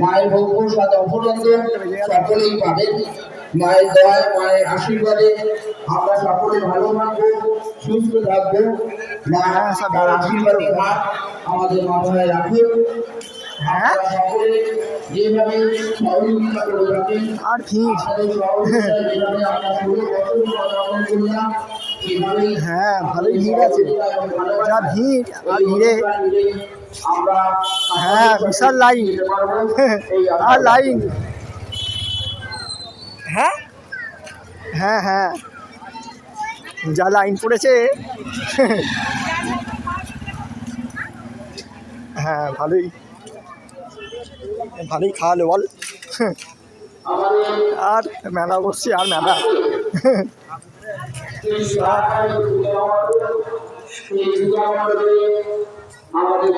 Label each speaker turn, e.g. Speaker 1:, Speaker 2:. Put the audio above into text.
Speaker 1: মায়ের ভোগ প্রসাদ অপরন্ত সকলেই পাবেন। মায়ের দয়ায় মায়ের আশীর্বাদে আমরা সকলে ভালো থাকবো, সুস্থ থাকবো। মা তার আশীর্বাদী হাত আমাদের মাথায় রাখুন। আপনারা সকলে যেভাবে সহযোগিতা করে থাকেন,
Speaker 2: আর ভিড়
Speaker 1: যেভাবে আমরা 16 বছর পালন করলাম, সেভাবেই
Speaker 2: হ্যাঁ ভালোই ভিড় আছে, যা ভিড় আর ভিড়ে
Speaker 1: আমরা
Speaker 2: হ্যাঁ বিশাল লাইন আর লাইন। হ্যাঁ হ্যাঁ হ্যাঁ যা লাইন পড়েছে হ্যাঁ ভালোই ভালোই খাওয়ালো বল। আর মেলা বসছে আর মেলা
Speaker 1: আমাদের